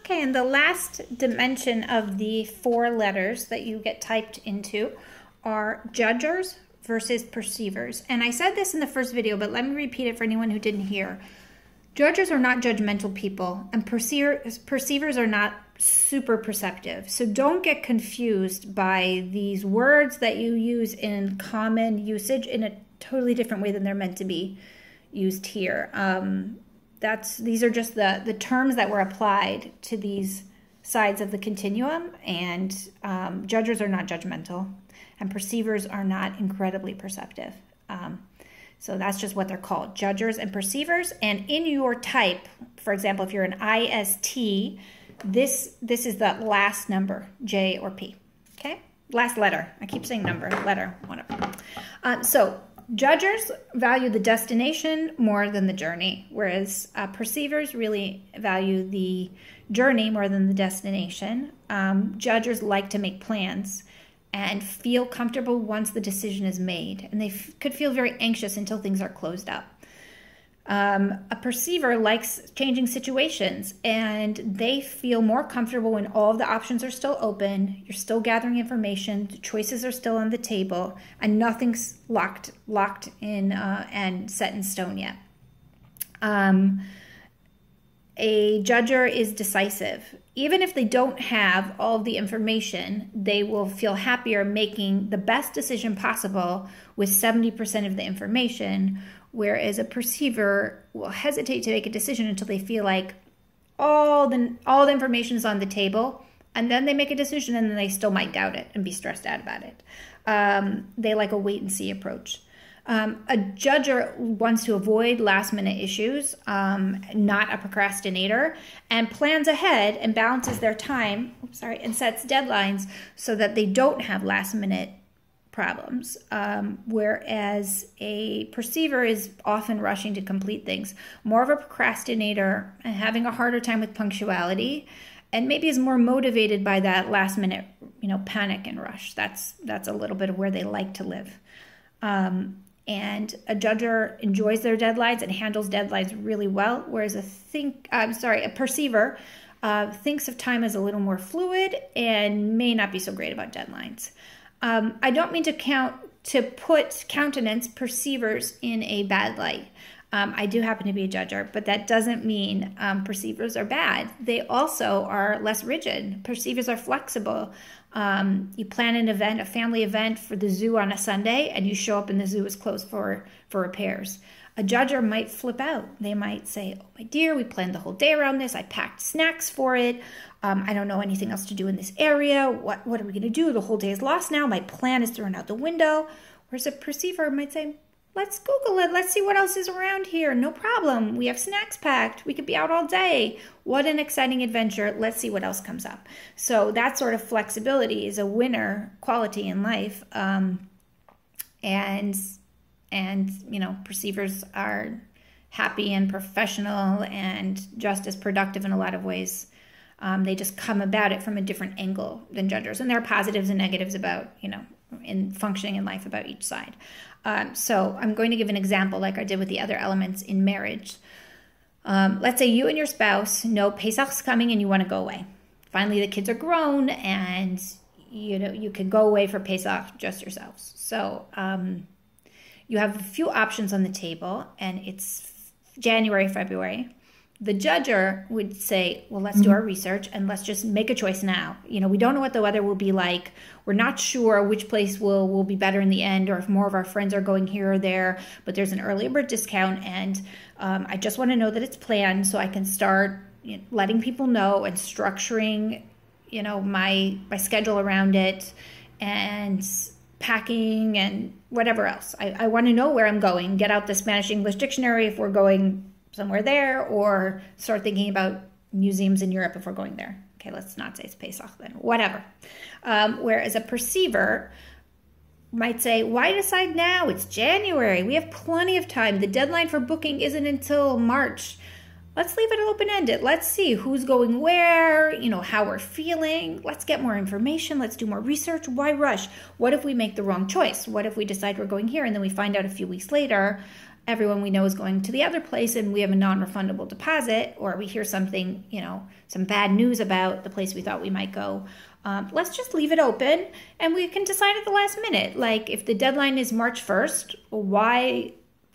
Okay, and the last dimension of the 4 letters that you get typed into are judgers versus perceivers. And I said this in the first video, but let me repeat it for anyone who didn't hear. Judgers are not judgmental people, and perceivers are not super perceptive. So don't get confused by these words that you use in common usage in a totally different way than they're meant to be used here. These are just the terms that were applied to these sides of the continuum, and judgers are not judgmental, and perceivers are not incredibly perceptive. So that's just what they're called, judgers and perceivers. And in your type, for example, if you're an IST, this is the last number, J or P, okay? Last letter. I keep saying number, letter, whatever. So judgers value the destination more than the journey, whereas perceivers really value the journey more than the destination. Judgers like to make plans and feel comfortable once the decision is made, and they could feel very anxious until things are closed up. A perceiver likes changing situations, and they feel more comfortable when all of the options are still open, you're still gathering information, the choices are still on the table, and nothing's locked in and set in stone yet. A judger is decisive. Even if they don't have all of the information, they will feel happier making the best decision possible with 70% of the information, whereas a perceiver will hesitate to make a decision until they feel like all the information is on the table, and then they make a decision and then they still might doubt it and be stressed out about it. They like a wait-and-see approach. A judger wants to avoid last-minute issues, not a procrastinator, and plans ahead and balances their time, and sets deadlines so that they don't have last-minute problems, whereas a perceiver is often rushing to complete things. More of a procrastinator and having a harder time with punctuality, and maybe is more motivated by that last-minute, panic and rush. That's a little bit of where they like to live. And a judger enjoys their deadlines and handles deadlines really well, whereas a perceiver thinks of time as a little more fluid and may not be so great about deadlines. I don't mean to put countenance perceivers in a bad light. I do happen to be a judger, but that doesn't mean perceivers are bad. They also are less rigid. Perceivers are flexible. You plan an event, a family event for the zoo on a Sunday, and you show up and the zoo is closed for repairs. A judger might flip out. They might say, oh, my dear, we planned the whole day around this. I packed snacks for it. I don't know anything else to do in this area. What are we going to do? The whole day is lost now. My plan is thrown out the window. Whereas a perceiver might say, let's Google it. Let's see what else is around here. No problem. We have snacks packed. We could be out all day. What an exciting adventure. Let's see what else comes up. So that sort of flexibility is a winner quality in life. And perceivers are happy and professional and just as productive in a lot of ways. They just come about it from a different angle than judgers. And there are positives and negatives about, in functioning in life about each side. So I'm going to give an example like I did with the other elements in marriage. Let's say you and your spouse know Pesach's coming and you want to go away. Finally, the kids are grown and, you can go away for Pesach just yourselves. So you have a few options on the table and it's January, February. The judger would say, well, let's do our research and let's just make a choice now. We don't know what the weather will be like. We're not sure which place will be better in the end, or if more of our friends are going here or there, but there's an early bird discount, and I just want to know that it's planned so I can start letting people know and structuring, my schedule around it and packing and whatever else. I want to know where I'm going, get out the Spanish-English dictionary if we're going somewhere there, or start thinking about museums in Europe if we're going there. Okay, let's not say it's Pesach then, whatever. Whereas a perceiver might say, why decide now? It's January. We have plenty of time. The deadline for booking isn't until March. Let's leave it open-ended. Let's see who's going where, how we're feeling. Let's get more information. Let's do more research. Why rush? What if we make the wrong choice? What if we decide we're going here and then we find out a few weeks later everyone we know is going to the other place and we have a non-refundable deposit, or we hear something, some bad news about the place we thought we might go, let's just leave it open and we can decide at the last minute. Like if the deadline is March 1st, why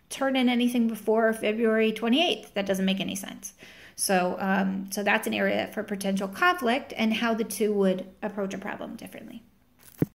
turn in anything before February 28th? That doesn't make any sense. So that's an area for potential conflict and how the two would approach a problem differently.